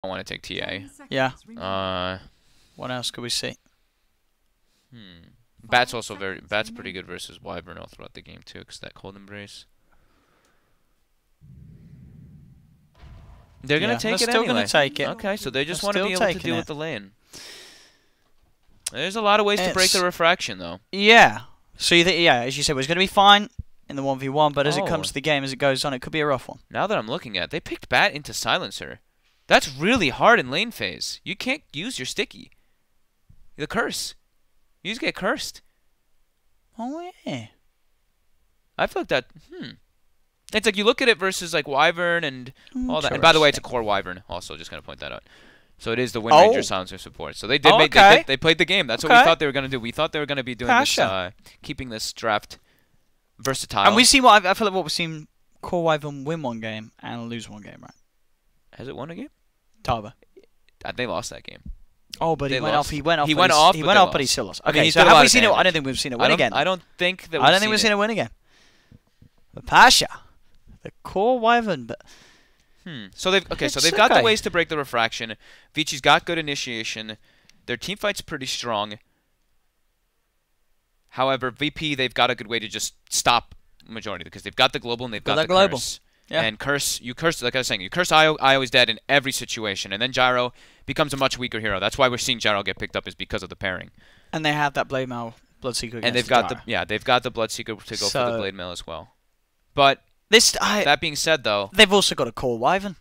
I want to take TA. Yeah. Uh, What else could we see? Bat's also Bat's pretty good versus Wyvern all throughout the game too, because that cold embrace. They're gonna take it still anyway. Gonna take it. Okay, so they just They're want to still be able to taking deal it. with the lane. There's a lot of ways to break the refraction, though. Yeah. So you think, yeah, as you said, it was going to be fine in the 1v1, but as it Oh. comes to the game, as it goes on, it could be a rough one. Now that I'm looking at it, they picked Bat into Silencer. That's really hard in lane phase. You can't use your sticky. The curse. You just get cursed. Oh, yeah. I feel like that, It's like you look at it versus like Wyvern and all that. And by the way, it's a core Wyvern also, just going to point that out. So it is the Wind Ranger Silencer support. So they did they played the game. That's what we thought they were going to do. We thought they were going to be doing this, keeping this draft versatile. And we see what I feel like what we've seen Core Wyvern win one game and lose one game, right? Has it won a game? Taba. They lost that game. Oh, but he went off. He went off. But he still lost. I mean, Okay, so have we seen it? I don't think we've seen it win again. I don't think that. I don't think we've seen it win again. But Pasha, the Core Wyvern, but. So they've got the ways to break the refraction. Vici's got good initiation. Their team fight's pretty strong. However, VP they've got a good way to just stop majority because they've got the global and they've got the global. Curse. Yeah. And you curse like I was saying, you curse IO is dead in every situation, and then Gyro becomes a much weaker hero. That's why we're seeing Gyro get picked up is because of the pairing. And they have that Blade Mail Bloodseeker. And they've got they've got the Bloodseeker to go for the Blade Mail as well. But that being said, though, they've also got a Core Wyvern.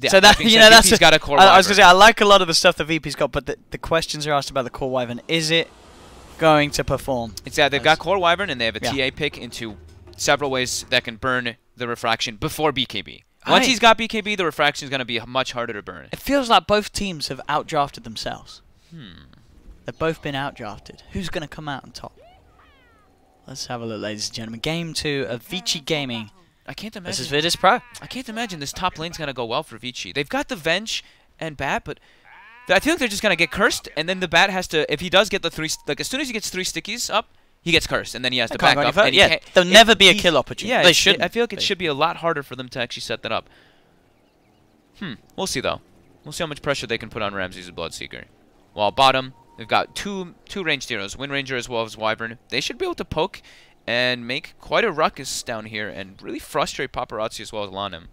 Yeah, so that VP's got a Core Wyvern. I was gonna say I like a lot of the stuff that VP's got, but the questions are asked about the Core Wyvern. Is it going to perform? They've got Core Wyvern and they have a TA pick into several ways that can burn the refraction before BKB. Once he's got BKB, the refraction is going to be much harder to burn. It feels like both teams have outdrafted themselves. They've both been outdrafted. Who's going to come out on top? Let's have a look, ladies and gentlemen. Game 2 of Vici Gaming. I can't imagine. This is Virtus.pro. I can't imagine this top lane's going to go well for Vici. They've got the Venge and Bat, but I feel like they're just going to get cursed, and then the Bat has to, if he does get the 3, like as soon as he gets 3 stickies up, he gets cursed, and then he has to back up. And there'll never be a kill opportunity. Yeah, they shouldn't. I feel like it should be a lot harder for them to actually set that up. We'll see, though. We'll see how much pressure they can put on Ramses and Bloodseeker. While bottom, they've got two ranged heroes, Wind Ranger as well as Wyvern. They should be able to poke and make quite a ruckus down here and really frustrate Paparazzi as well as Lanem.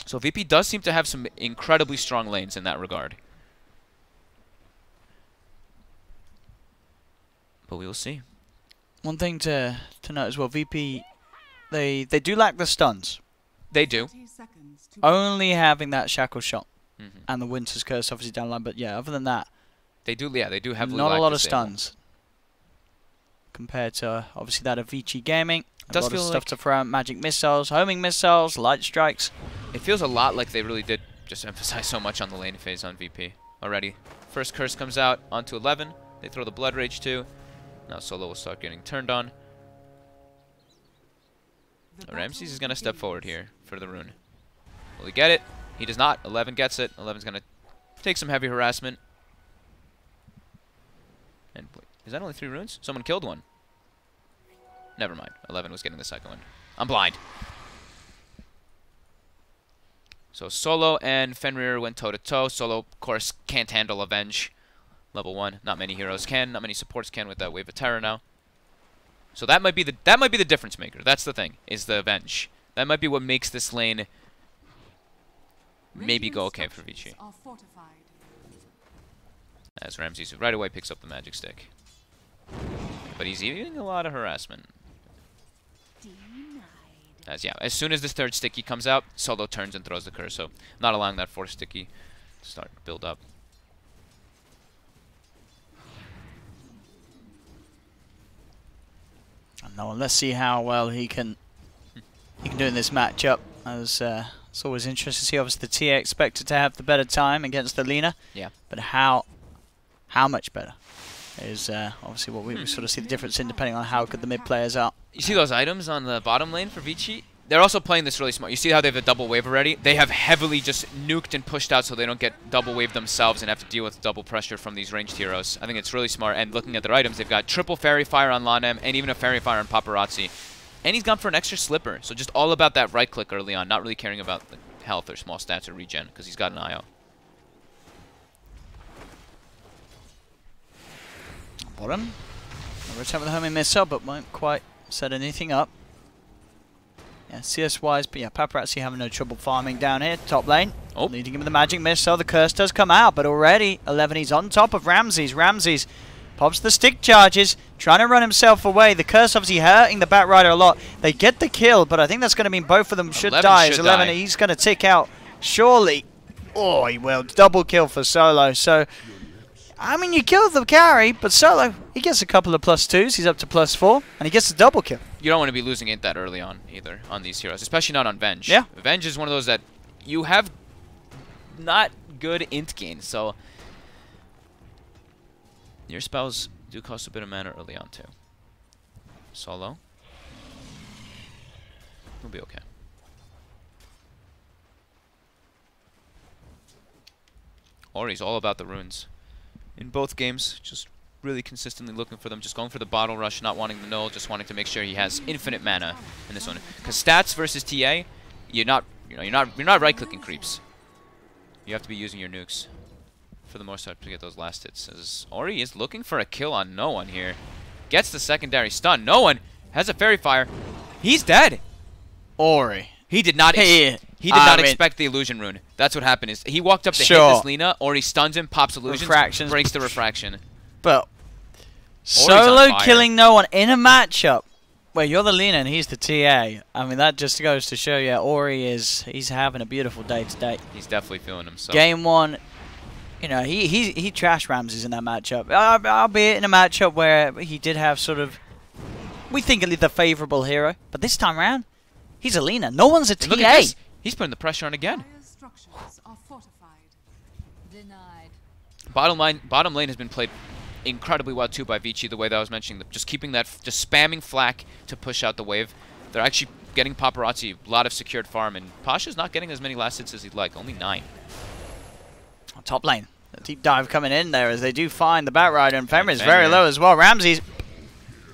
So VP does seem to have some incredibly strong lanes in that regard. But we will see. One thing to note as well, VP, they do lack the stuns. They do. Only having that shackle shot and the Winter's Curse obviously down the line, but yeah, other than that, they do. Yeah, they do have not a lot of stuns compared to obviously that of Vici Gaming. A lot of stuff to throw out, magic missiles, homing missiles, light strikes. It feels a lot like they really did just emphasize so much on the lane phase on VP already. First curse comes out onto 11. They throw the Blood Rage too. Now Solo will start getting turned on. Ramses is going to step forward here for the rune. Will he get it? He does not. 11 gets it. 11's going to take some heavy harassment. And wait, is that only 3 runes? Someone killed one. Never mind. 11 was getting the second one. I'm blind. So Solo and Fenrir went toe-to-toe. Solo, of course, can't handle Avenge. Level 1. Not many heroes can. Not many supports can with that Wave of Terror now. So that might be the difference maker. That's the thing, is the Avenge. That might be what makes this lane maybe go okay for Vici. As Ramses right away picks up the magic stick. But he's using a lot of harassment. As soon as this 3rd sticky comes out, Solo turns and throws the curse. So not allowing that 4th sticky to start to build up. No, let's see how well he can do in this matchup. As it's always interesting to see. Obviously, the TA expected to have the better time against the Lina. Yeah. But how much better is obviously what we sort of see the difference in depending on how good the mid players are. You see those items on the bottom lane for Vici? They're also playing this really smart. You see how they have a double wave already? They have heavily just nuked and pushed out so they don't get double wave themselves and have to deal with double pressure from these ranged heroes. I think it's really smart. And looking at their items, they've got triple Fairy Fire on Lanem and even a Fairy Fire on Paparazzi. And he's gone for an extra Slipper. So just all about that right click early on, not really caring about health or small stats or regen because he's got an IO. Bottom. Return with a homing missile, but won't quite set anything up. Yeah, CS-wise, but yeah, Paparazzi having no trouble farming down here. Top lane, leading him with the magic missile. The curse does come out, but already 11, he's on top of Ramses. Ramses pops the stick charges, trying to run himself away. The curse obviously hurting the Batrider a lot. They get the kill, but I think that's going to mean both of them should die. As 11, he's going to tick out, surely. Oh, he will. Double kill for Solo. So, I mean, you killed the carry, but Solo, he gets a couple of +2s. He's up to +4, and he gets a double kill. You don't want to be losing it that early on either on these heroes, especially not on Venge. Yeah. Venge is one of those that you have not good int gain, so your spells do cost a bit of mana early on too. Solo. We'll be okay. Ori's all about the runes. In both games, just really consistently looking for them, just going for the bottle rush, not wanting the null, just wanting to make sure he has infinite mana in this one. Because stats versus TA, you're not right clicking creeps. You have to be using your nukes for the most part to get those last hits. As Ori is looking for a kill on no one here. Gets the secondary stun. No one has a fairy fire. He's dead. Ori. He did not expect the illusion rune. That's what happened. Is he walked up to hit this Lina, Ori stuns him, pops illusions, breaks the refraction. But Solo killing no one in a matchup where you're the Lina and he's the TA. I mean, that just goes to show you Ori he's having a beautiful day today. He's definitely feeling himself. Game 1, you know, he trashed Ramses in that matchup. Albeit in a matchup where he did have sort of, we think, the favourable hero. But this time around, he's a Lina. No one's a TA. Look at this. He's putting the pressure on again. Bottom lane has been played incredibly well too by Vici, the way that I was mentioning, just keeping that, just spamming flak to push out the wave. They're actually getting Paparazzi a lot of secured farm, and Pasha's not getting as many last hits as he'd like, only 9. Top lane, the deep dive coming in there as they do find the Batrider, and Fenrir is very low as well. Ramses,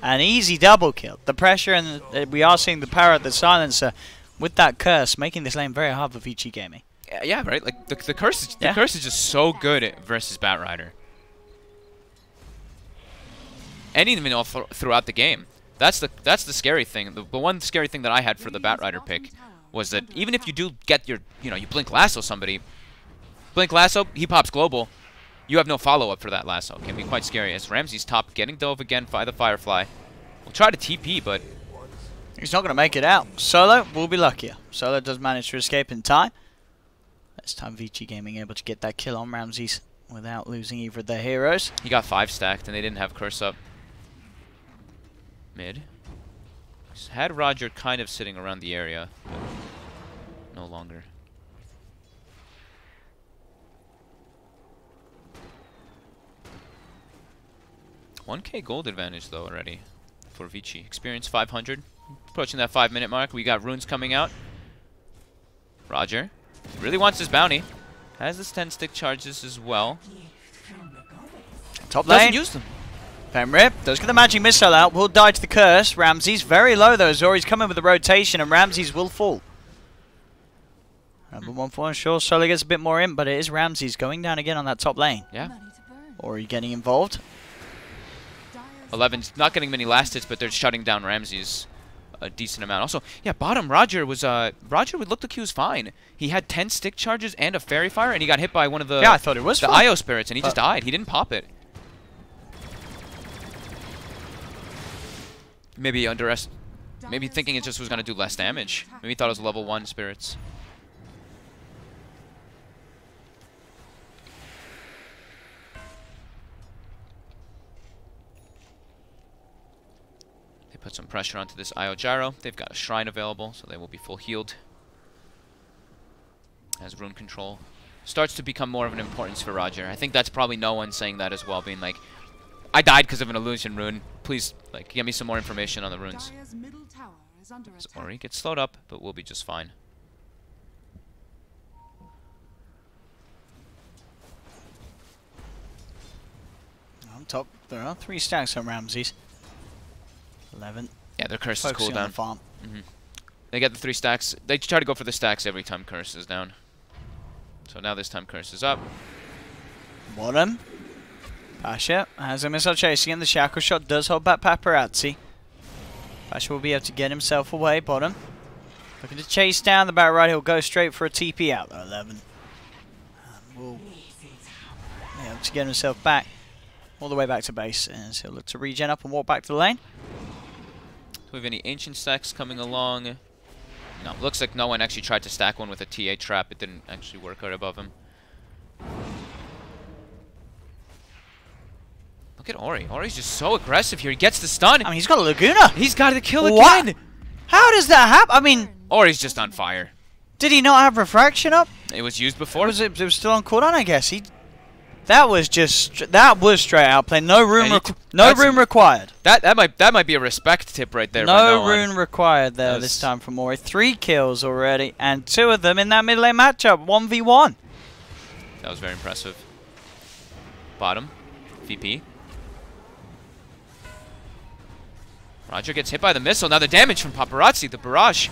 an easy double kill. The pressure, and we are seeing the power of the silencer with that curse, making this lane very hard for Vici Gaming. Yeah, right. Like the curse is just so good versus Batrider. And even all throughout the game. That's the scary thing. The one scary thing that I had for the Batrider pick was that even if you do get your, you blink lasso somebody, blink lasso, he pops global, you have no follow-up for that lasso. Can be quite scary. As Ramses top, getting dove again by the Firefly. We'll try to TP, but he's not going to make it out. Solo will be luckier. Solo does manage to escape in time. This time Vici Gaming able to get that kill on Ramses without losing either of their heroes. He got 5 stacked, and they didn't have curse up. Mid. He's had Roger kind of sitting around the area, but no longer. $1K gold advantage though already for Vici. Experience 500. Approaching that 5-minute mark. We got runes coming out. Roger. He really wants his bounty. Has his 10 stick charges as well. Top lane. Doesn't use them. Fenrir does get the magic missile out. Will die to the curse. Ramses very low though. Zori's coming with the rotation and Ramses will fall. Number 1-4. Sure, Solo gets a bit more in, but it is Ramses going down again on that top lane. Yeah. Ori getting involved. 11's not getting many last hits, but they're shutting down Ramses a decent amount. Also, yeah, bottom Roger was Roger would look like he was fine. He had 10 stick charges and a fairy fire, and he got hit by one of the I thought it was the IO spirits, and he just died. He didn't pop it. Maybe maybe thinking it just was gonna do less damage. Maybe he thought it was level 1 spirits. Put some pressure onto this IO Gyro. They've got a shrine available, so they will be full healed. As rune control starts to become more of an importance for Roger. I think that's probably no one saying that as well, being like, I died because of an illusion rune. Please, like, give me some more information on the runes. So Ori gets slowed up, but we'll be just fine. On top, there are 3 stacks on Ramses. 11. Yeah, their curse is cooldown. Farm. They get the 3 stacks. They try to go for the stacks every time Curse is down. So now this time Curse is up. Bottom. Pasha has a missile chasing him. The shackle shot does hold back Paparazzi. Pasha will be able to get himself away. Bottom. Looking to chase down the back right. He'll go straight for a TP out there, 11. And will be able to get himself back. All the way back to base. And he'll look to regen up and walk back to the lane. Do we have any ancient stacks coming along? No, looks like no one actually tried to stack one with a TA trap. It didn't actually work out above him. Look at Ori. Ori's just so aggressive here. He gets the stun. I mean, he's got a Laguna. He's got the kill what? again. How does that happen? I mean, Ori's just on fire. Did he not have refraction up? It was used before. It was still on cooldown, I guess. That was straight out play. No room required. That might be a respect tip right there. No rune required there this time from Ori. 3 kills already, and 2 of them in that mid lane matchup. 1v1. That was very impressive. Bottom, VP. Roger gets hit by the missile. Now the damage from Paparazzi, the barrage.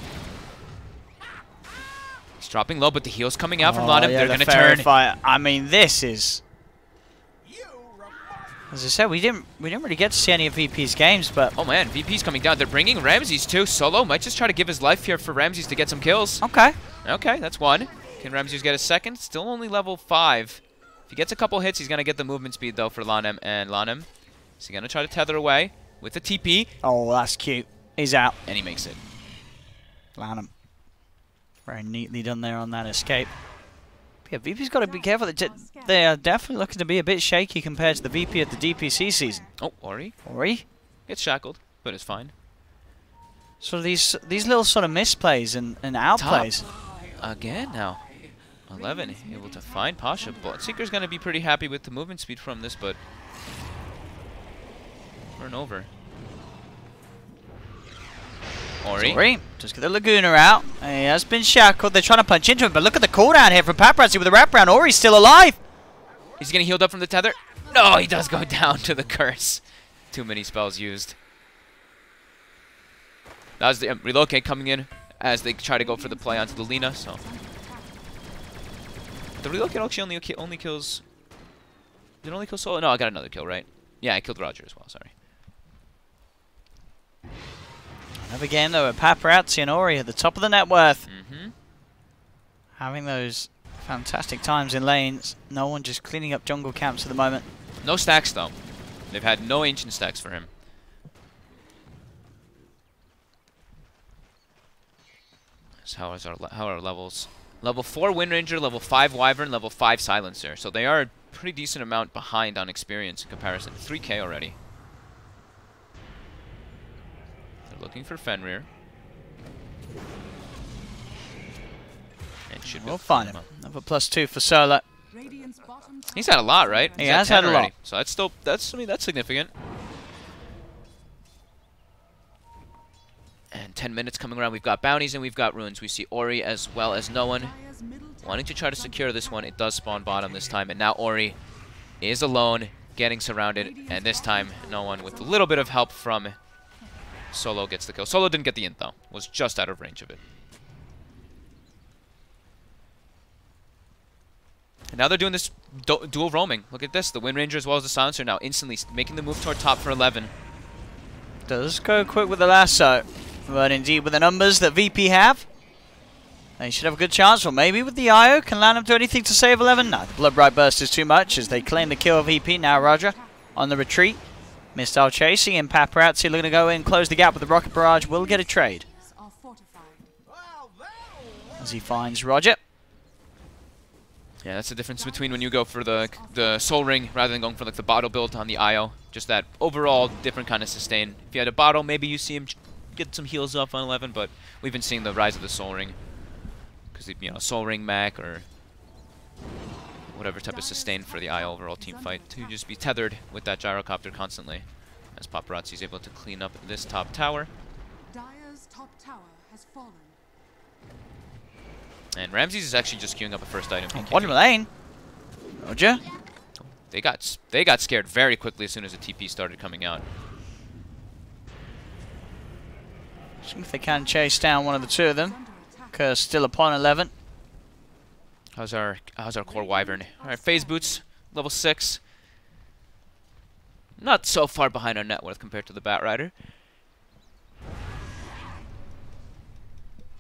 He's dropping low, but the heal's coming out from Lanem. Yeah, they're going to turn. I mean, this is... As I said, we didn't really get to see any of VP's games, but... Oh man, VP's coming down. They're bringing Ramses too. Solo might just try to give his life here for Ramses to get some kills. Okay. Okay, that's 1. Can Ramses get a second? Still only level 5. If he gets a couple hits, he's going to get the movement speed though for Lanem. And Lanem, is he going to try to tether away with the TP? Oh, that's cute. He's out. And he makes it. Lanem. Very neatly done there on that escape. Yeah, VP's got to be careful. They are definitely looking to be a bit shaky compared to the VP at the DPC season. Oh, Ori. Ori? Gets shackled, but it's fine. So these little sort of misplays and outplays. Again now. 11 able to find Pasha. Bloodseeker's going to be pretty happy with the movement speed from this, but... Turn over. Ori. Just get the Laguna out. He has been shackled. They're trying to punch into him, but look at the cooldown here from Paparazzi with the wraparound. Ori's still alive. He's getting healed up from the tether. No, he does go down to the curse. Too many spells used. That was the relocate coming in as they try to go for the play onto the Lina. So the relocate actually only kills. Did it only kill Solo? No, I got another kill, right? Yeah, I killed Roger as well. Sorry. Another game though with Paparazzi and Ori at the top of the net worth. Having those fantastic times in lanes. No one just cleaning up jungle camps at the moment. No stacks though. They've had no ancient stacks for him. So how are our levels? Level 4 Wind Ranger, level 5 Wyvern, level 5 Silencer. So they are a pretty decent amount behind on experience in comparison. 3k already. Looking for Fenrir. And should we'll find him. Another +2 for Solo. He's had a lot, right? He has had a lot. So that's still I mean that's significant. And 10 minutes coming around. We've got bounties and we've got runes. We see Ori as well as no one wanting to try to secure this one. It does spawn bottom this time, and now Ori is alone, getting surrounded, and this time no one with a little bit of help from Solo gets the kill. Solo didn't get the int though. Was just out of range of it. And now they're doing this dual roaming. Look at this. The Wind Ranger as well as the Silencer now instantly making the move toward top for 11. Does go quick with the lasso. But indeed with the numbers that VP have, they should have a good chance. Or maybe with the IO, can Lanem do anything to save 11? No, the Blood Bright Burst is too much as they claim the kill of VP. Now Roger on the retreat. Missile chasing, and Paparazzi looking to go in, close the gap with the Rocket Barrage. Will get a trade as he finds Roger. Yeah, that's the difference between when you go for the Soul Ring rather than going for like the bottle build on the IO. Just that overall different kind of sustain. If you had a bottle, maybe you see him get some heals off on 11, but we've been seeing the rise of the Soul Ring because Soul Ring Mac or whatever type of sustain for the IO overall team fight to just be tethered with that gyrocopter constantly. As Paparazzi is able to clean up this top tower. Dire's top tower has fallen. And Ramses is actually just queuing up a first item. Bottom lane. Roger. They got scared very quickly as soon as the TP started coming out. See if they can chase down one of the two of them. Curse still upon 11. How's our core wyvern? All right, phase boots, level 6. Not so far behind our net worth compared to the Bat Rider.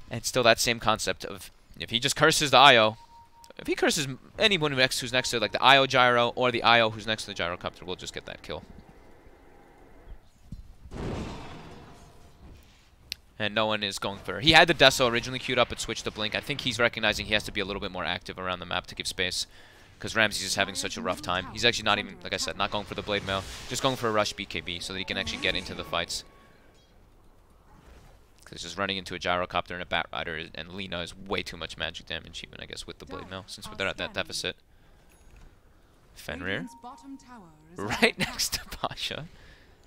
And still that same concept of if he just curses the IO, if he curses anyone who's next to like the IO gyro or the IO who's next to the gyrocopter, we'll just get that kill. And no one is going for... He had the Deso originally queued up, but switched to Blink. I think he's recognizing he has to be a little bit more active around the map to give space. Because Ramses is having such a rough time. He's actually not even, like I said, not going for the Blade Mail. Just going for a rush BKB so that he can actually get into the fights. Because just running into a Gyrocopter and a Bat Rider and Lina is way too much magic damage, even, I guess, with the Blade Mail, since they're at that deficit. Fenrir. Right next to Pasha.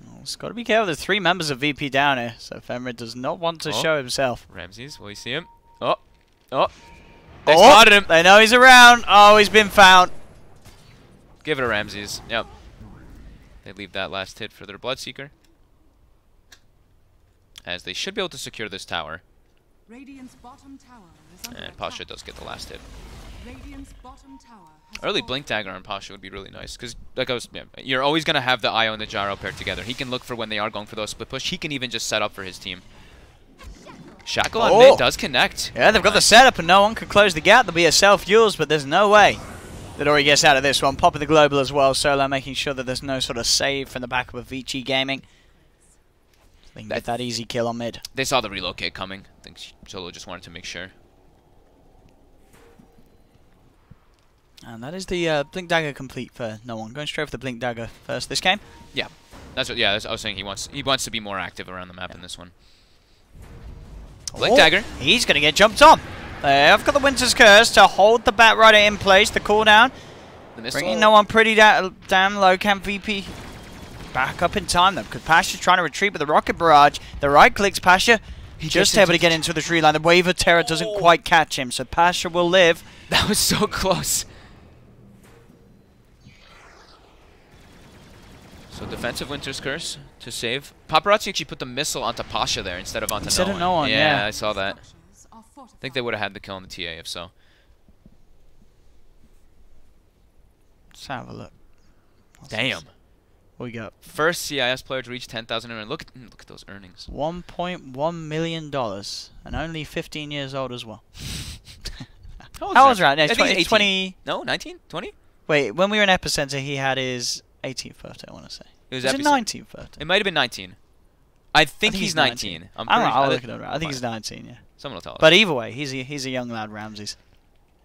Oh, it's got to be careful. There's 3 members of VP down here, so Fenrir does not want to show himself. Ramses, will you see him? Oh, they spotted him. They know he's around. Oh, he's been found. Give it to Ramses. Yep. They leave that last hit for their Bloodseeker, as they should be able to secure this tower. Radiant's bottom tower is under And Pasha does get the last hit. Radiant's bottom tower has Early fallen. Blink Dagger on Pasha would be really nice, because like you're always going to have the IO and the Gyro paired together. He can look for when they are going for those split push. He can even just set up for his team. Shackle on mid does connect. Yeah, they've got the setup and no one can close the gap. There'll be a self-use, but there's no way that Ori gets out of this one. Popping the global as well. Solo making sure that there's no sort of save from the back of a Vici Gaming. They can get that easy kill on mid. They saw the relocate coming. I think Solo just wanted to make sure. And that is the Blink Dagger complete for no one. Going straight for the Blink Dagger first this game. Yeah, that's what. Yeah, I was saying he wants to be more active around the map in this one. Blink Dagger. He's going to get jumped on. They've got the Winter's Curse to hold the Bat Rider in place. The cooldown. Bringing no one pretty damn low. Can VP back up in time though? Because Pasha's trying to retreat with the Rocket Barrage. The right clicks Pasha. Just able to get into the tree line. The Wave of Terror doesn't quite catch him. So Pasha will live. That was so close. So defensive Winter's Curse to save. Paparazzi actually put the missile onto Pasha there instead of onto no one. Yeah, I saw that. I think they would have had the kill on the TA if so. Let's have a look. Damn. What we got? First CIS player to reach 10,000 earnings. Look at those earnings. $1.1 million and only 15 years old as well. How old is right now? I think he's 20. No, 19? 20? Wait, when we were in Epicenter, he had his 18th birthday, I want to say. It was his 19th birthday. It might have been 19. I think he's 19. I'll look it up. I think he's 19, yeah. Someone will tell us. But either way, he's a young lad, Ramses.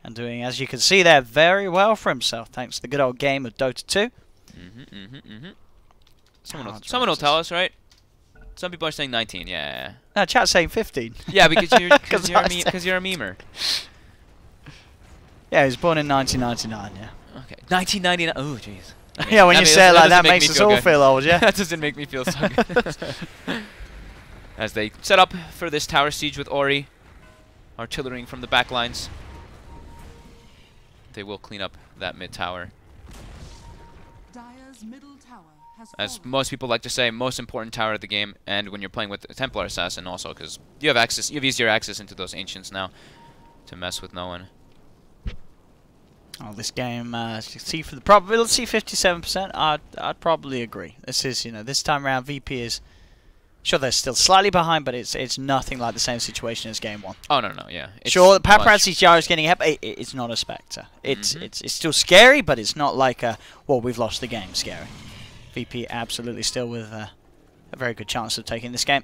And doing, as you can see there, very well for himself, thanks to the good old game of Dota 2. Someone will tell us, right? Some people are saying 19, yeah. No, chat's saying 15. Yeah, because you're a memer. Yeah, he was born in 1999, yeah. Okay. 1999. Oh, jeez. Yeah, when you say it like that, makes us all feel old, yeah? That doesn't make me feel so good. As they set up for this tower siege with Ori, artillerying from the back lines. They will clean up that mid tower. Dire's middle tower has As fallen. most people like to say, most important tower of the game, and when you're playing with a Templar Assassin also, because you have easier access into those Ancients now to mess with no one. Oh, this game, as you can see for the probability, 57%. I'd probably agree. This is, this time around, VP is sure they're still slightly behind, but it's nothing like the same situation as game 1. Oh no, yeah. Sure, the Paparazzi Gyro is getting help. It's not a Spectre. It's still scary, but it's not like a we've lost the game scary. VP absolutely still with a very good chance of taking this game.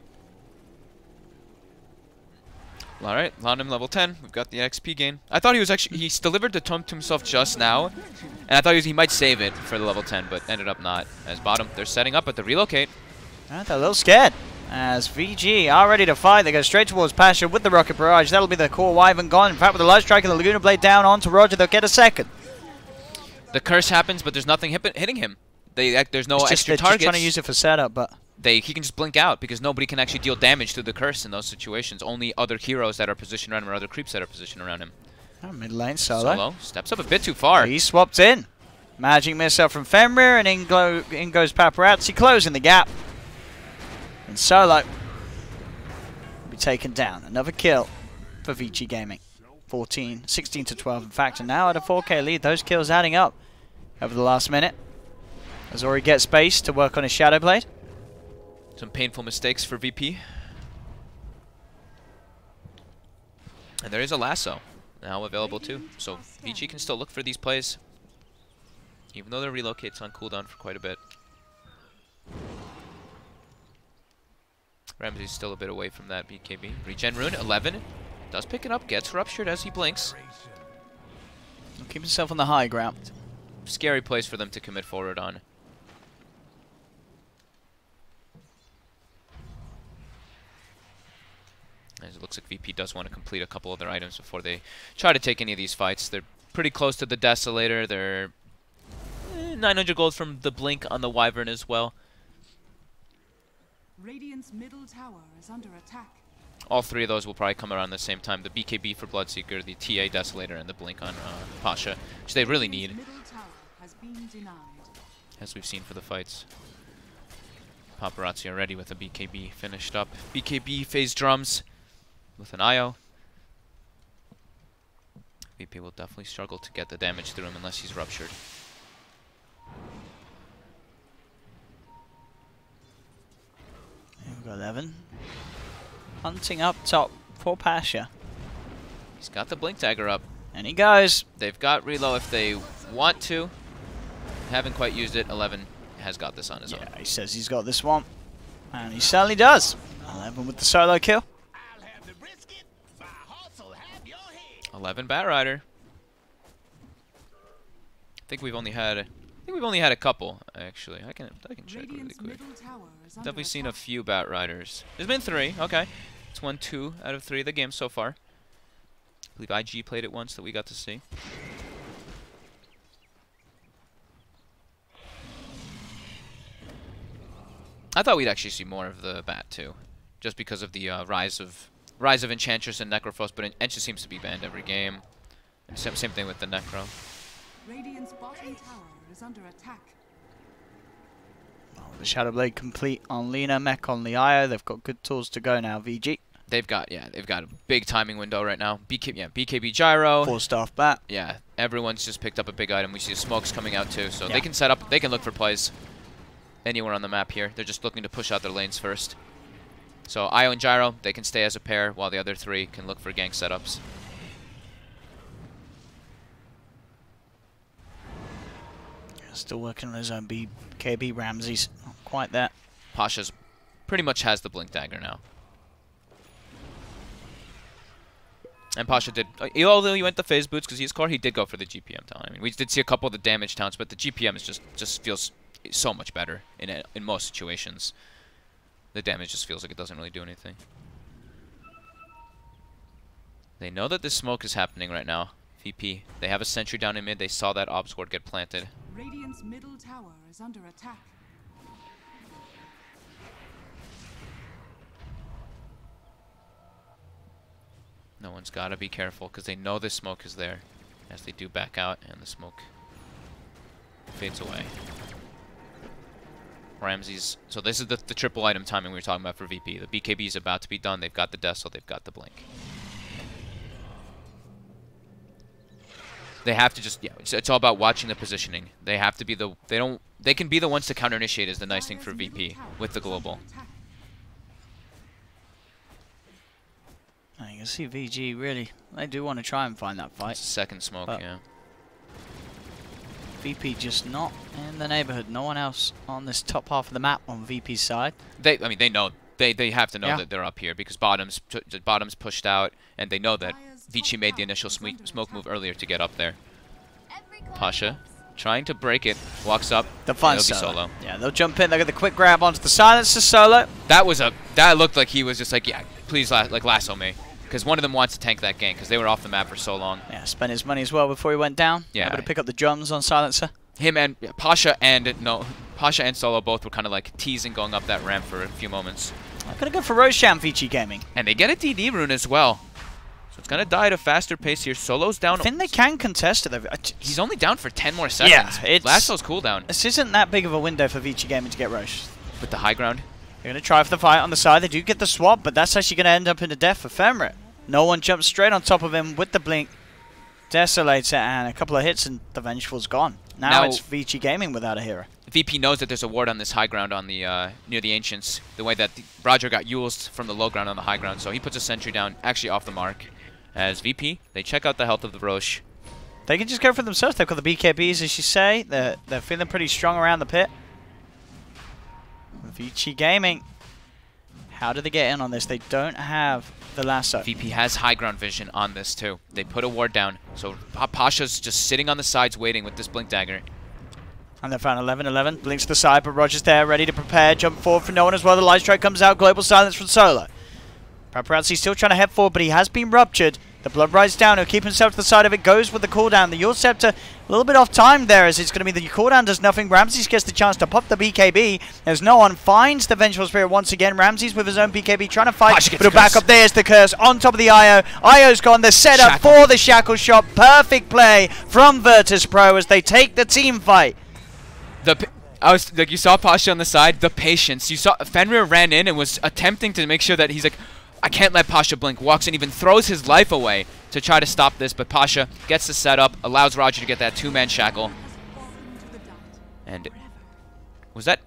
Alright, London level 10. We've got the XP gain. I thought he's delivered the tome to himself just now, and I thought he might save it for the level 10, but ended up not. As bottom, they're setting up at the relocate. They're a little scared. As VG are ready to fight, they go straight towards Pasha with the Rocket Barrage. That'll be the core Wyvern gone. In fact, with the Light Strike and the Laguna Blade down onto Roger, they'll get a second. The curse happens, but there's nothing hitting him. There's no extra they're targets. Just trying to use it for setup, but he can just blink out because nobody can actually deal damage to the curse in those situations. Only other heroes that are positioned around him or other creeps that are positioned around him. Oh, mid lane Solo steps up a bit too far. He swapped in. Magic missile from Fenrir, and in goes Paparazzi, closing the gap. And Solo be taken down. Another kill for Vici Gaming. 16 to 12 in fact, and now at a 4K lead. Those kills adding up over the last minute. As Ori gets space to work on his Shadow Blade. Some painful mistakes for VP. And there is a lasso now available too. So Vici can still look for these plays, even though the relocate's on cooldown for quite a bit. Ramsey's still a bit away from that BKB. Regen rune, 11. Does pick it up, gets ruptured as he blinks. He'll keep himself on the high ground. Scary place for them to commit forward on. As it looks like VP does want to complete a couple of their items before they try to take any of these fights. They're pretty close to the Desolator. They're 900 gold from the blink on the Wyvern as well. Radiant's middle tower is under attack. All three of those will probably come around the same time. The BKB for Bloodseeker, the TA Desolator, and the blink on Pasha, which they really need, Middle tower has been denied. as we've seen for the fights. Paparazzi already with a BKB finished up. BKB phase drums with an IO. VP will definitely struggle to get the damage through him unless he's ruptured. We've got 11. Hunting up top for Pasha. He's got the blink dagger up. And he goes. They've got reload if they want to. Haven't quite used it. 11 has got this on his own. Yeah, he says he's got this one. And he certainly does. 11 with the solo kill. 11 Batrider. I think we've only had a couple actually. I can check really Radiant's quick. middle tower is under Definitely seen a attack. few Batriders. There's been 3. Okay, it's won 2 out of 3 of the games so far. I believe IG played it once that we got to see. I thought we'd actually see more of the Bat too, just because of the rise of Enchantress and Necrophos, but Encha seems to be banned every game. Same thing with the Necro. Radiant's bottom tower is under attack. Oh, the Shadow Blade complete on Lina, Mech on the IO. They've got good tools to go now, VG. They've got a big timing window right now. BKB Gyro. 4-staff bat. Yeah, everyone's just picked up a big item. We see the smokes coming out too, so Yeah. they can set up, they can look for plays anywhere on the map here. They're just looking to push out their lanes first. So Io and Gyro, they can stay as a pair while the other 3 can look for gank setups. Still working on his own BKB. Ramsey's not quite there. Pasha's pretty much has the blink dagger now. And Pasha did, although he went the phase boots because he's core, he did go for the GPM talent. I mean, we did see a couple of the damage talents, but the GPM is just feels so much better in most situations. The damage just feels like it doesn't really do anything. They know that this smoke is happening right now. VP, they have a sentry down in mid. They saw that obs ward get planted. Radiant's middle tower is under attack. No one's got to be careful because they know this smoke is there as they do back out and the smoke fades away. Ramsey's, so this is the triple item timing we were talking about for VP. The BKB is about to be done. They've got the Desol, they've got the blink. They have to just, it's all about watching the positioning. They have to be they can be the ones to counter initiate is the nice thing for VP with the global. You can see VG really, they do want to try and find that fight. Second smoke, but yeah. VP just not in the neighborhood. No one else on this top half of the map on VP's side. I mean, they know. They have to know that they're up here because bottom's pushed out, and they know that Vici made the initial smoke move earlier to get up there. Pasha trying to break it, walks up. They'll find solo. Yeah, they'll jump in. They'll get the quick grab onto the silencer solo. That looked like he was just like, yeah, please lasso me, because one of them wants to tank that gank because they were off the map for so long. Yeah, spent his money as well before he went down. Yeah, able to pick up the drums on silencer. Him and Pasha and Solo both were kind of like teasing going up that ramp for a few moments. I'm gonna go for Roshan, Vici Gaming. And they get a DD rune as well. So it's gonna die at a faster pace here. Solo's down. I think they can contest it. He's only down for 10 more seconds. Yeah, Lasso's cooldown. This isn't that big of a window for Vici Gaming to get Roche. With the high ground. They're going to try for the fight on the side. They do get the swap, but that's actually going to end up in a death for Femrit. No one jumps straight on top of him with the blink. Desolator and a couple of hits and the Vengeful's gone. Now it's Vici Gaming without a hero. VP knows that there's a ward on this high ground on the near the Ancients, the way that Roger got used from the low ground on the high ground, so he puts a sentry down, actually off the mark. As VP, they check out the health of the Roche. They can just go for themselves. They've got the BKBs, as you say. They're feeling pretty strong around the pit. Vici Gaming. How do they get in on this? They don't have the lasso. VP has high ground vision on this too. They put a ward down, so Pasha's just sitting on the sides waiting with this blink dagger. And they found 11-11. Blinks to the side, but Roger's there, ready to prepare. Jump forward for no one as well. The light strike comes out. Global silence from Solo. Paparazzi still trying to head forward, but he has been ruptured. The blood rides down. He'll keep himself to the side of it. Goes with the cooldown. The Yule Scepter a little bit off time there, as it's going to be the cooldown does nothing. Ramses gets the chance to pop the BKB. There's no one. Finds the Vengeful Spirit once again. Ramses with his own BKB trying to fight. But he'll back up. There's the curse on top of the IO. IO's gone. The setup for the Shackle shot. Perfect play from Virtus.pro as they take the team fight. Like you saw Pasha on the side, the patience. You saw Fenrir ran in and was attempting to make sure that he's like, I can't let Pasha blink. Walks in, even throws his life away to try to stop this, but Pasha gets the setup, allows Roger to get that two-man shackle. And was that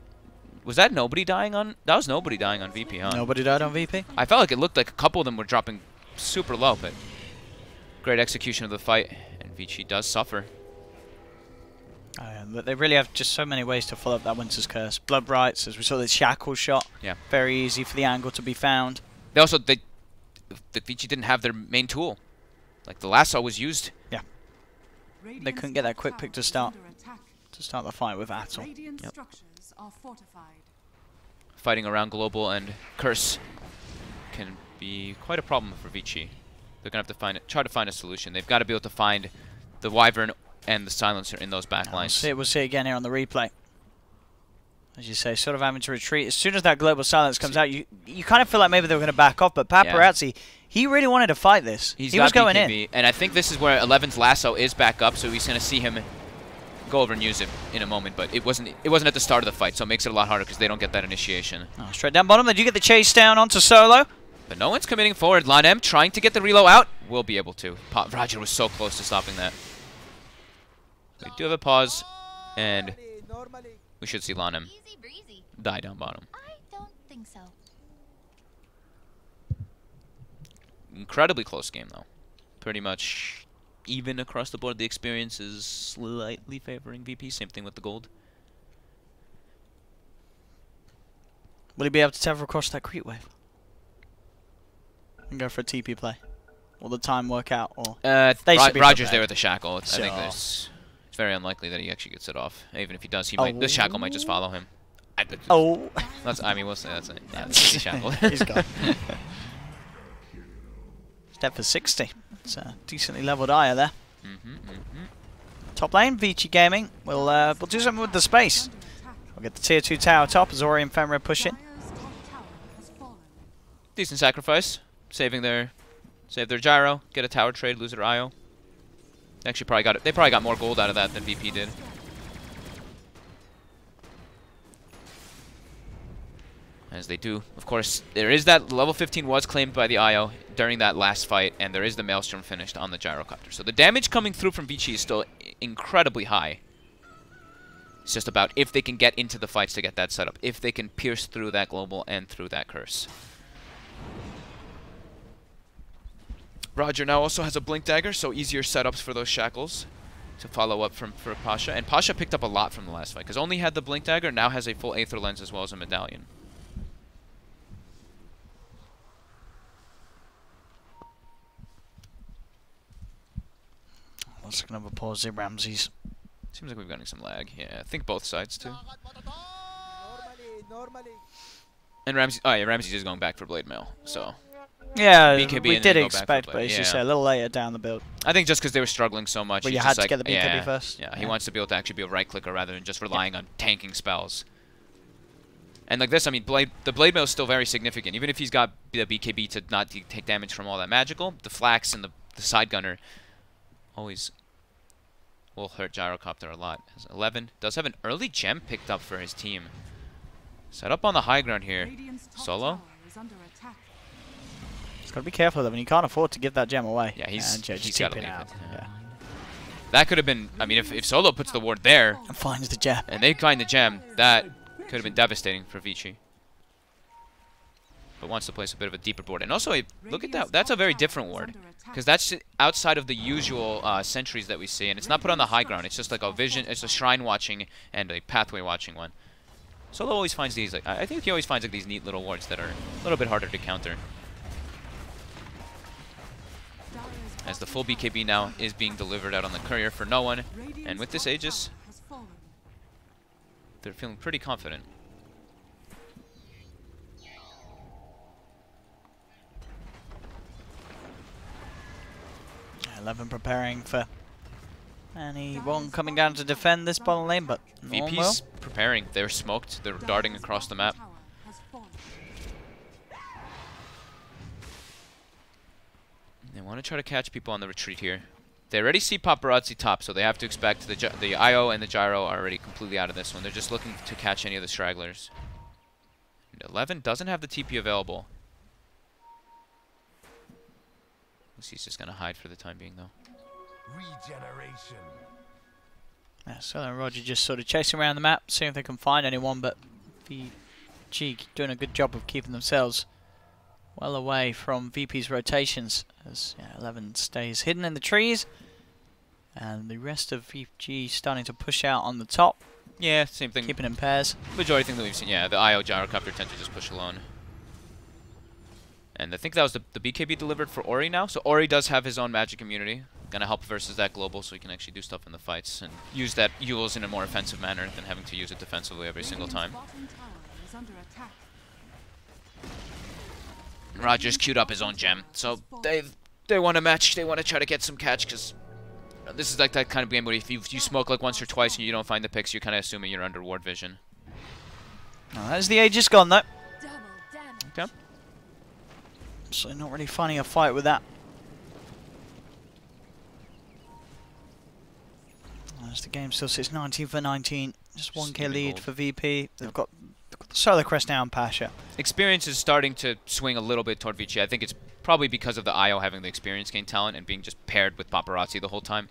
nobody dying on? That was nobody dying on VP, huh? Nobody died on VP. I felt like it looked like a couple of them were dropping super low, but great execution of the fight, and Vici does suffer. But they really have just so many ways to follow up that Winter's Curse. Blood Rights, as we saw the Shackle shot. Yeah. Very easy for the angle to be found. They also, the Vici didn't have their main tool. Like, the lasso was used. Yeah. They couldn't get that quick pick to start the fight with at all. Yep. Fighting around Global and Curse can be quite a problem for Vici. They're going to have to try to find a solution. They've got to be able to find the Wyvern and the Silencer in those backlines. We'll see it again here on the replay. As you say, sort of having to retreat. As soon as that Global Silence comes out, you kind of feel like maybe they were going to back off, but Paparazzi, he really wanted to fight this. He was going in. And I think this is where 11's lasso is back up, so he's going to see him go over and use it in a moment, but it wasn't at the start of the fight, so it makes it a lot harder because they don't get that initiation. Oh, straight down bottom, they do get the chase down onto Solo. But no one's committing forward. Lanem trying to get the reload out. Will be able to. Roger was so close to stopping that. We do have a pause, and we should see Lanem die down bottom. I don't think so. Incredibly close game, though. Pretty much even across the board. The experience is slightly favoring VP. Same thing with the gold. Will he be able to tether across that creep wave? And go for a TP play? Will the time work out? Or Roger's there with the shackle. I think it's very unlikely that he actually gets it off. Even if he does, the shackle might just follow him. I mean, we'll say that's it. Yeah, it's shackle. He's gone. Step for 60. It's a decently leveled Aya there. Top lane, Vici Gaming. We'll do something with the space. We'll get the tier 2 tower top as Ori and Fenrir push it. Decent sacrifice. Save their gyro, get a tower trade, lose their IO. Actually, they probably got more gold out of that than VP did. As they do, of course, there is that level 15 was claimed by the IO during that last fight, and there is the Maelstrom finished on the gyrocopter. So the damage coming through from Vici is still incredibly high. It's just about if they can get into the fights to get that set up, if they can pierce through that global and through that curse. Roger now also has a blink dagger, so easier setups for those shackles to follow up for Pasha. And Pasha picked up a lot from the last fight, because only had the blink dagger, now has a full Aether Lens as well as a medallion. Let's have a pause here, Ramses. Seems like we're getting some lag. Yeah, I think both sides too. And Ramses, oh yeah, Ramses is going back for Blade Mail, so. Yeah, BKB we did expect, but it's just a little later down the build. I think just because they were struggling so much. But you had to get the BKB first. Yeah, he wants to be able to actually be a right clicker rather than just relying on tanking spells. And like this, I mean, the Blade Mail is still very significant. Even if he's got the BKB to not take damage from all that magical, the Flax and the Side Gunner always will hurt Gyrocopter a lot. 11 does have an early gem picked up for his team. Set up on the high ground here. Radiant's top Solo. tower is under attack. He's got to be careful though, and he can't afford to give that gem away. Yeah, he's just gotta keep it leave out. it. Yeah. That could have been, I mean, if Solo puts the ward there, And finds the gem. and they find the gem, that could have been devastating for Vici. But wants to place a bit of a deeper board. And also, look at that. That's a very different ward. Because that's outside of the usual sentries that we see. And it's not put on the high ground. It's just like a vision. It's a shrine watching and a pathway watching one. Solo always finds these. Like, I think he always finds like these neat little wards that are a little bit harder to counter. As the full BKB now is being delivered out on the courier for no one. And with this Aegis, they're feeling pretty confident. 11 preparing for anyone coming down to defend this bottom lane, but no one will. VP's preparing. They're smoked. They're darting across the map. They want to try to catch people on the retreat here. They already see paparazzi top, so they have to expect the IO and the gyro are already completely out of this one. They're just looking to catch any of the stragglers. And 11 doesn't have the TP available. He's just going to hide for the time being, though. Regeneration. Yeah, Solo and Roger just sort of chasing around the map, seeing if they can find anyone, but VG doing a good job of keeping themselves well away from VP's rotations, as 11 stays hidden in the trees, and the rest of VG starting to push out on the top. Yeah, same thing. Keeping in pairs. Majority thing that we've seen, yeah, the IO gyrocopter tend to just push alone. And I think that was the BKB delivered for Ori now. So Ori does have his own magic immunity. Gonna help versus that global, so he can actually do stuff in the fights and use that Euls in a more offensive manner than having to use it defensively every single time. Roger's queued up his own gem, so they want to match. They want to try to get some catch, because this is like that kind of game where if you smoke like once or twice and you don't find the picks, you're kind of assuming you're under ward vision. Oh, there's the Aegis gone though. Okay. So not really finding a fight with that. As the game still sits 19 for 19, just 1k lead for VP. They've got the Solar Crest now and Pasha. Experience is starting to swing a little bit toward Vici. I think it's probably because of the IO having the experience gain talent and being just paired with paparazzi the whole time.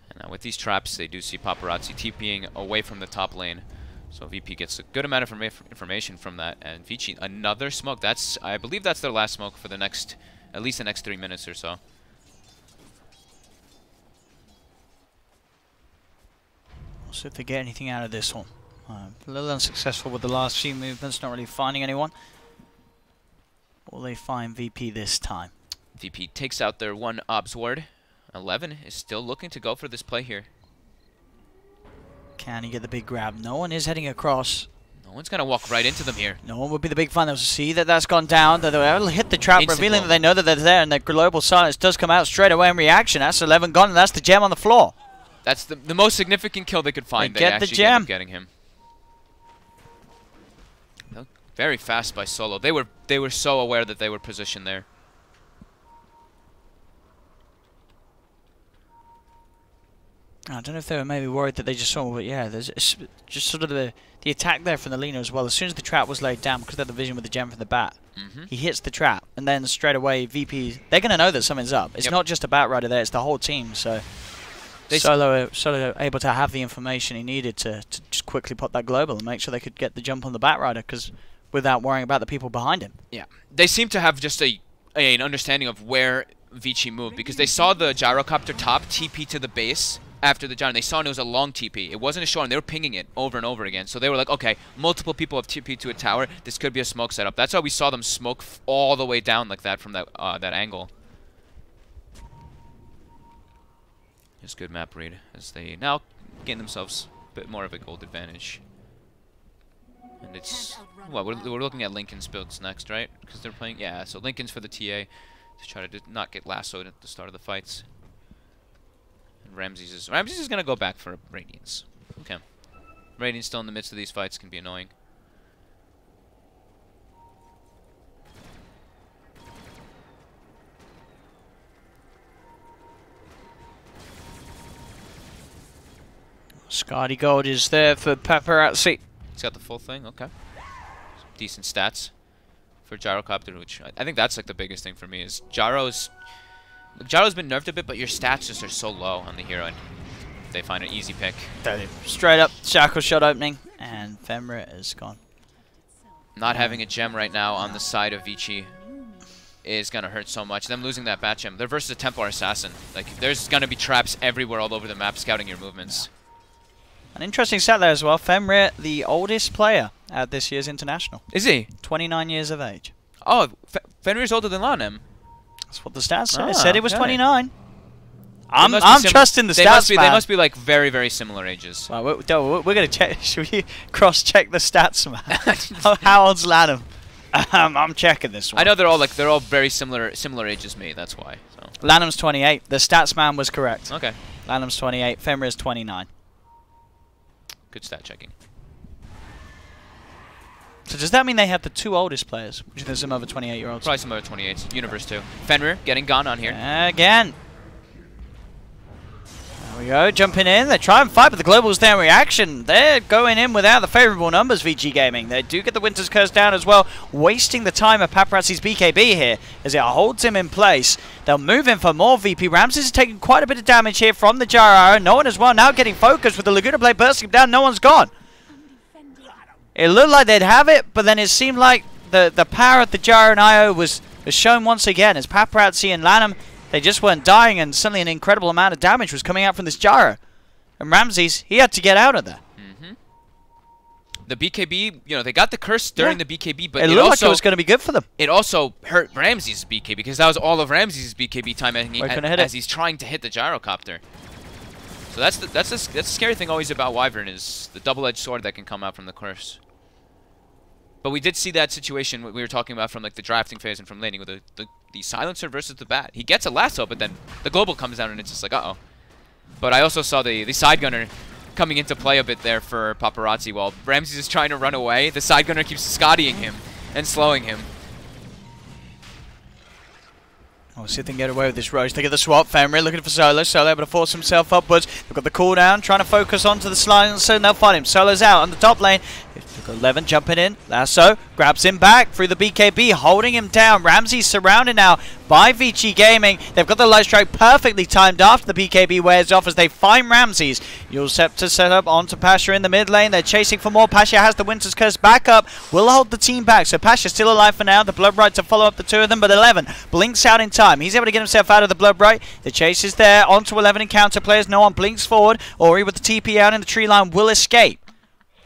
And now with these traps, they do see paparazzi TPing away from the top lane. So VP gets a good amount of information from that, and Vici another smoke. I believe that's their last smoke for the next, at least the next 3 minutes or so. We'll see if they get anything out of this one. A little unsuccessful with the last few movements, not really finding anyone. Will they find VP this time? VP takes out their one obs ward. 11 is still looking to go for this play here. Can he get the big grab? No one is heading across. No one's going to walk right into them here. No one would be the big fan. They'll see that that's gone down. They'll hit the trap, Instant revealing global. that they know that they're there, and their global silence does come out straight away in reaction. That's 11 gone, and that's the gem on the floor. That's the most significant kill they could find. They get the actually gem. End up getting him. Very fast by Solo. They were so aware that they were positioned there. I don't know if they were maybe worried that they just saw, but yeah, there's just sort of the attack there from the Lina as well. As soon as the trap was laid down, because they had the vision with the gem from the bat, he hits the trap, and then straight away VP, they're going to know that something's up. It's not just a Batrider there, it's the whole team, so Solo able to have the information he needed to just quickly pop that global and make sure they could get the jump on the Batrider, because without worrying about the people behind him. Yeah, they seem to have just an understanding of where Vici moved, because they saw the gyrocopter top TP to the base after the gyro. They saw it was a long TP. It wasn't a short, and they were pinging it over and over again. So they were like, okay, multiple people have TP to a tower. This could be a smoke setup. That's why we saw them smoke all the way down like that from that angle. Just good map read as they now gain themselves a bit more of a gold advantage. And it's, well, we're looking at Lincoln's builds next, right? Because they're playing, yeah, so Lincoln's for the TA to try to not get lassoed at the start of the fights. And Ramses is going to go back for Radiance. Okay. Radiance still in the midst of these fights can be annoying. Scotty Gold is there for Paparazzi. He's got the full thing. Okay. Decent stats for Gyrocopter, which I think that's like the biggest thing for me is Gyro's been nerfed a bit, but your stats just are so low on the hero, and they find an easy pick. Straight up shackle shot opening, and Femra is gone. Not having a gem right now on the side of Vici is gonna hurt so much. Them losing that bat gem. They're versus a Templar Assassin. Like there's gonna be traps everywhere all over the map scouting your movements. An interesting stat there as well. Femra, the oldest player at this year's international. Is he? 29 years of age. Oh, Fenrir's older than Lanem. That's what the stats said. It said he was okay. 29. I'm trusting the stats, man. They must be like very, very similar ages. Well, we're going to check. Should we cross-check the stats, man? How old's Lanham? I'm checking this one. I know they're all very similar age as me. That's why. So. Lanham's 28. The stats man was correct. Okay. Lanham's 28. Femra is 29. Good stat checking. So does that mean they have the two oldest players? Which there's some other 28-year-olds? Probably some other 28s. Universe too. Fenrir getting gone on here. Again. There we go, jumping in. They try and fight, but the Global's there in reaction. They're going in without the favourable numbers, Vici Gaming. They do get the Winter's Curse down as well, wasting the time of Paparazzi's BKB here as it holds him in place. They'll move in for more VP. Ramses is taking quite a bit of damage here from the Gyro. No one as well now getting focused with the Laguna Blade bursting down. No one's gone. It looked like they'd have it, but then it seemed like the power of the Gyro and IO was shown once again as Paparazzi and Lanham, they just weren't dying, and suddenly an incredible amount of damage was coming out from this Gyro. And Ramses, he had to get out of there. The BKB, you know, they got the curse during the BKB, but it looked like it was going to be good for them. It also hurt Ramses' BKB because that was all of Ramses' BKB time as he's trying to hit the Gyrocopter. So that's the scary thing always about Wyvern is the double-edged sword that can come out from the curse. But we did see that situation we were talking about from like the drafting phase and from laning with the silencer versus the bat. He gets a lasso, but then the global comes down and it's just like uh-oh. But I also saw the side gunner coming into play a bit there for Paparazzi while Ramses is trying to run away. The side gunner keeps Scottying him and slowing him. Oh, see if they can get away with this Roche. They get the swap. Femra looking for Solo. Solo able to force himself upwards. They've got the cooldown, trying to focus onto the silencer, and they'll find him. Solo's out on the top lane. They've got 11 jumping in. Lasso grabs him back through the BKB, holding him down. Ramsey's surrounded now by Vici Gaming. They've got the light strike perfectly timed after the BKB wears off as they find Ramses. Yule Scepter set up onto Pasha in the mid lane. They're chasing for more. Pasha has the Winter's Curse back up. Will hold the team back. So Pasha's still alive for now. The Blood Right to follow up the two of them, but 11 blinks out in time. He's able to get himself out of the Blood Right. The chase is there. Onto 11 encounter players. No one blinks forward. Ori with the TP out in the tree line will escape.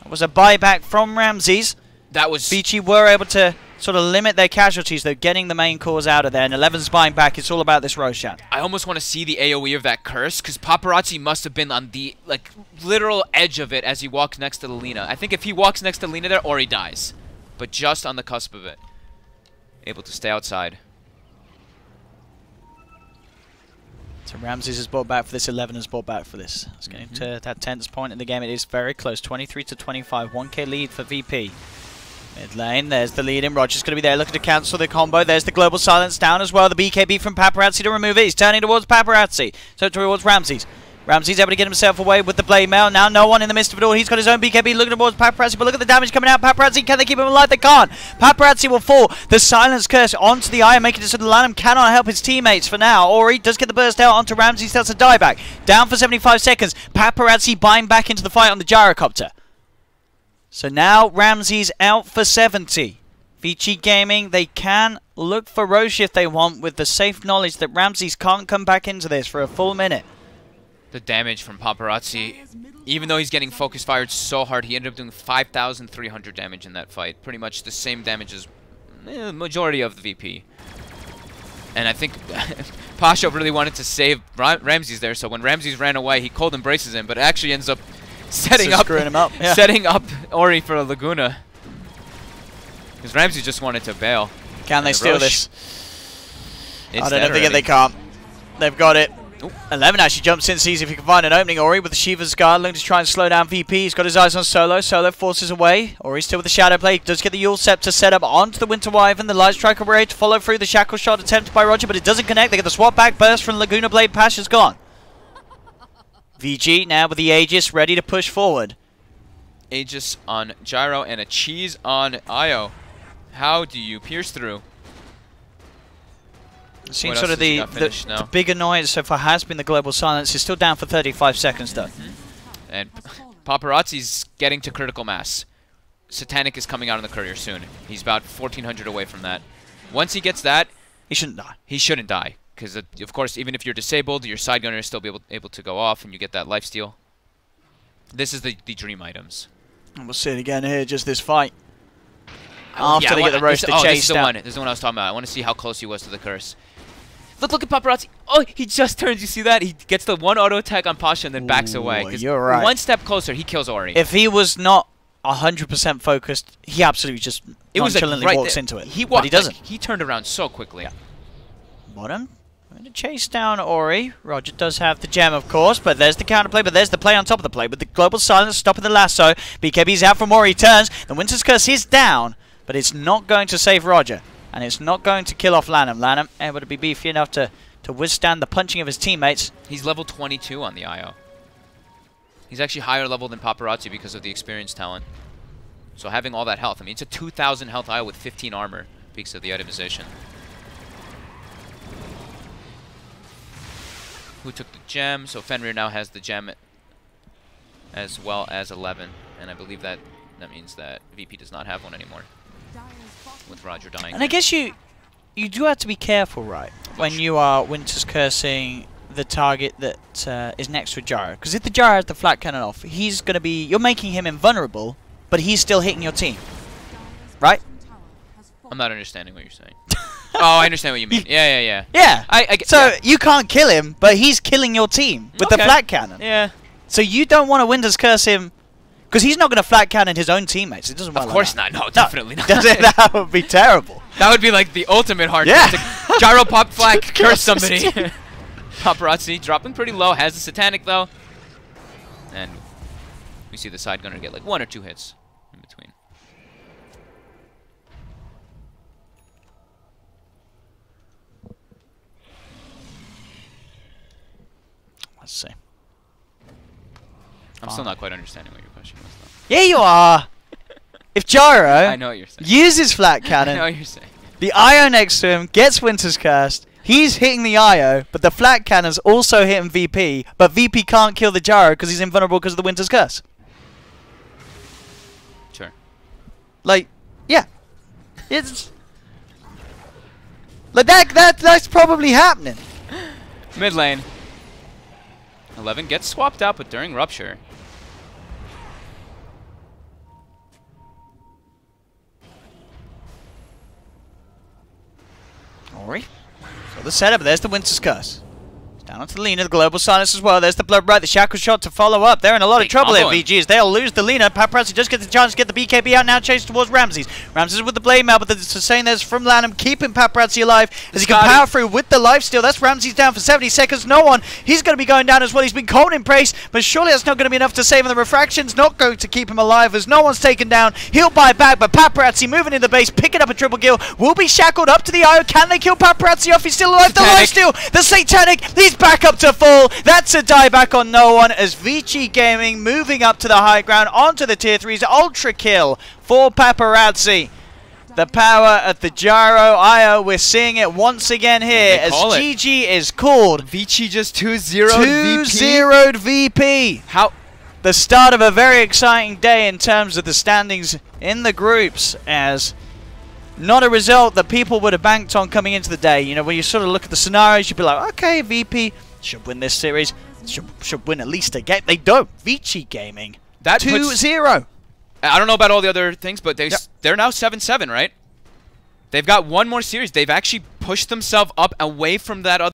That was a buyback from Ramses. That was... Vici were able to sort of limit their casualties, though, getting the main cause out of there. And 11's buying back. It's all about this Roshan. I almost want to see the AoE of that curse, because Paparazzi must have been on the, like, literal edge of it as he walks next to the Lina. I think if he walks next to Lina there, Ori dies. But just on the cusp of it. Able to stay outside. So Ramses has bought back for this, 11 has bought back for this. It's getting to that tense point in the game. It is very close, 23 to 25, 1k lead for VP. Mid lane, there's the lead in. Roger's going to be there looking to cancel the combo. There's the global silence down as well. The BKB from Paparazzi to remove it. He's turning towards Paparazzi. So towards Ramses. Ramses able to get himself away with the blade mail. Now no one in the midst of it all. He's got his own BKB looking towards Paparazzi, but look at the damage coming out. Paparazzi, can they keep him alive? They can't. Paparazzi will fall. The silence curse onto the eye, making it so the Lanham cannot help his teammates for now. Ori does get the burst out onto Ramses. That's a dieback. Down for 75 seconds. Paparazzi buying back into the fight on the Gyrocopter. So now Ramses out for 70. Vici Gaming, they can look for Roche if they want, with the safe knowledge that Ramses can't come back into this for a full minute. The damage from Paparazzi, even though he's getting focus fired so hard, he ended up doing 5,300 damage in that fight. Pretty much the same damage as the majority of the VP. And I think Pasha really wanted to save Ramses there, so when Ramses ran away, he cold embraces him, but it actually ends up setting up Ori for a Laguna. Because Ramses just wanted to bail. Can they steal this? I don't think they can't. They've got it. Ooh. 11 actually jumps in, sees if he can find an opening. Ori with the Shiva's Guard, looking to try and slow down VP. He's got his eyes on Solo. Solo forces away. Ori still with the Shadow Play. He does get the Yule Scepter set up onto the Winter Wyvern. The Light Striker ready to follow through. The Shackle Shot attempted by Roger, but it doesn't connect. They get the swap back burst from Laguna Blade. Pasha's gone. VG now with the Aegis ready to push forward. Aegis on Gyro and a cheese on Io. How do you pierce through? It seems sort of the big annoyance so far has been the global silence. It's still down for 35 seconds though. And Paparazzi's getting to critical mass. Satanic is coming out in the courier soon. He's about 1,400 away from that. Once he gets that, he shouldn't die. He shouldn't die. Because, of course, even if you're disabled, your side gunner is still able to go off and you get that lifesteal. This is the dream items. And we'll see it again here, just this fight. After they get the roast, the chase this is the one. This is the one I was talking about. I want to see how close he was to the curse. Look at Paparazzi. Oh, he just turns. You see that? He gets the one auto attack on Pasha and then backs away. You're right. One step closer, he kills Ori. If he was not 100% focused, he absolutely just nonchalantly walks into it. But he doesn't. He turned around so quickly. Yeah. Bottom. Going to chase down Ori. Roger does have the gem, of course, but there's the counterplay, but there's the play on top of the play. With the global silence stopping the lasso, BKB's out from Ori, turns. The Winter's Curse is down, but it's not going to save Roger. And it's not going to kill off Lanham. Lanham able to be beefy enough to withstand the punching of his teammates. He's level 22 on the IO. He's actually higher level than Paparazzi because of the experience talent. So having all that health, I mean, it's a 2,000 health IO with 15 armor because of the itemization. Who took the gem? So Fenrir now has the gem as well as 11. And I believe that means that VP does not have one anymore. With Roger dying. And I guess you do have to be careful, right? When you are Winter's Cursing the target that is next to a Gyro. Because if the Gyro has the flat cannon off, he's going to be... You're making him invulnerable, but he's still hitting your team. Right? I'm not understanding what you're saying. Oh, I understand what you mean. Yeah. Yeah. So you can't kill him, but he's killing your team with the flat cannon. Yeah. So you don't want to Winter's Curse him, because he's not going to flat cannon his own teammates. It doesn't work. Of course not. No, definitely not. That would be terrible. That would be like the ultimate hard to gyro pop flag, curse somebody. Paparazzi dropping pretty low, has the Satanic though. And we see the side gunner get like 1 or 2 hits in between. Let's see. I'm still not quite understanding what your question was though. Yeah, you are. If Gyro I know what you're saying. uses flat cannon, I know what you're saying. The IO next to him gets Winter's Curse. He's hitting the IO, but the flat cannon's also hitting VP. But VP can't kill the Gyro because he's invulnerable because of the Winter's Curse. Sure. Like, yeah, it's like that's probably happening. Mid lane. 11 gets swapped out, but during Rupture. Ori. So the setup, there's the Winter's Curse. Down onto the Lina, the global silence as well. There's the blood right, the shackle shot to follow up. They're in a lot of trouble here, VGs. They'll lose the Lina. Paparazzi just gets the chance to get the BKB out now, chased towards Ramses. Ramses with the blade mail, but the sustain there's from Lanham, keeping Paparazzi alive as he can power through with the lifesteal. That's Ramses down for 70 seconds. No one. He's going to be going down as well. He's been cold in praise, but surely that's not going to be enough to save him. The refraction's not going to keep him alive as no one's taken down. He'll buy back, but Paparazzi moving in the base, picking up a triple kill. Will be shackled up to the IO. Can they kill Paparazzi off? He's still alive. Satanic. The lifesteal. The Satanic. He's back up to full. That's a dieback on no one as Vici Gaming moving up to the high ground onto the tier 3s. Ultra kill for Paparazzi. The power at the Gyro IO. We're seeing it once again here as GG is called. Vici just 2-0'd VP. How? The start of a very exciting day in terms of the standings in the groups, as not a result that people would have banked on coming into the day. You know, when you sort of look at the scenarios, you'd be like, okay, VP should win this series. Should win at least a game. They don't. Vici Gaming. That 2-0. I don't know about all the other things, but they're now 7-7, right? They've got one more series. They've actually pushed themselves up away from that other